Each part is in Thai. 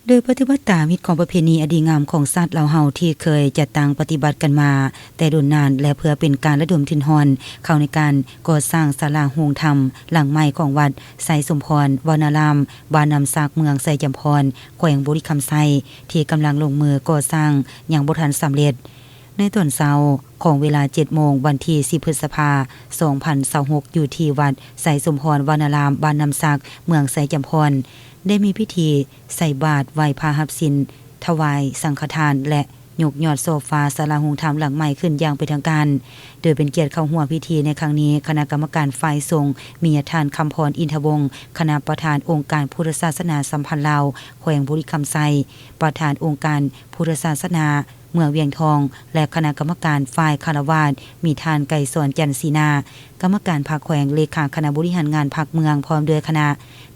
โดยปฏิบัติตามมิตรของประเพณีอดีงามของชาติลาวเฮาที่เคยจัดตั้งปฏิบัติกันมาแต่โดนนานและเพื่อเป็นการระดมทุนฮอนเข้าในการก่อสร้างศาลาโฮงธรรมหลังใหม่ของวัดไสสมพรวนารามบ้านนำซากเมืองไสจำพรแขวงบุรีคำไซที่กำลังลงมือก่อสร้างอย่างบ่ทันสำเร็จในตอนเช้าของเวลา 7 โมงวันที่ 10 พฤษภาคม 2026 อยู่ที่วัดไสสมพรวนารามบ้านนำซากเมืองไสจำพรได้มีพิธีใส่บาตรไหว้พระหับสินถวายสังฆทานและยกยอดโซฟาศาลาโฮงธรรมหลังใหม่ขึ้นอย่างเป็นทางการโดยเป็นเกียรติเข้าร่วมพิธีในครั้งนี้คณะกรรมการฝ่ายสงฆ์มีทานคำพรอินทวงศ์คณะประธานองค์การพุทธศาสนาสัมพันธ์ลาวแขวงบุรีคำไซประธานองค์การพุทธศาสนาเมืองเวียงทองและคณะกรรมการฝ่ายคารวาสมีทานไก่สอนจันทร์ศรีนากรรมการภาคแขวงเลขาคณะบริหารงานภาคเมืองพร้อมด้วยคณะ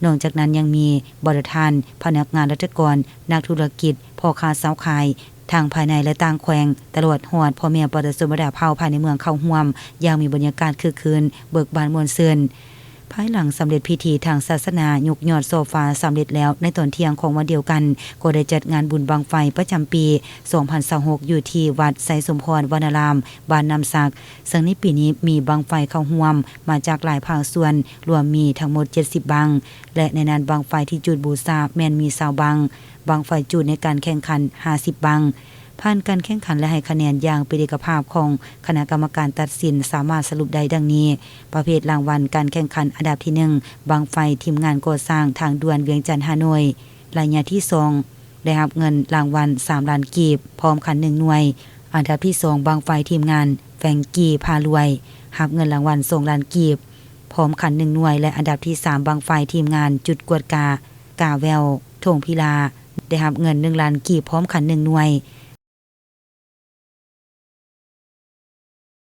นอกจากนั้นยังมีบริทานพนักงานราชการนักธุรกิจพ่อค้าสาวขายทางภายในและต่างแขวงตลอดฮอดพ่อแม่ปตสบดาเผาภายในเมืองเข้าร่วมอย่างมีบรรยากาศคึกคืนเบิกบานม่วนซื่นภายหลังสำเร็จพิธีทางศาสนายกยอดโซฟาสำเร็จแล้วในตอนเที่ยงของวันเดียวกันก็ได้จัดงานบุญบังไฟประจำปี 2026 อยู่ที่วัดไสสมพรวนารามบ้านนำซักซึ่งในปีนี้มีบังไฟเข้าร่วมมาจากหลายภาคส่วนรวมมีทั้งหมด70บังและในนั้นบังไฟที่จุดบูชาแม่นมี20บังบังไฟจุดในการแข่งขัน50บังผ่านการแข่งขันและให้คะแนนอย่างเป็นเอกภาพของคณะกรรมการตัดสินสามารถสรุปได้ดังนี้ประเภทรางวัลการแข่งขันอันดับที่1บังไฟทีมงานก่อสร้างทางด่วนเวียงจันทน์ฮานอยระยะที่2ได้รับเงินรางวัล3ล้านกีบพร้อมคัน1หน่วยอันดับที่2บังไฟทีมงานแฟงกีพารวยรับเงินรางวัล2ล้านกีบพร้อมคัน1หน่วยและอันดับที่3บังไฟทีมงานจุดกวดกาแววทงพิลาได้รับเงิน1ล้านกีบพร้อมคัน1หน่วย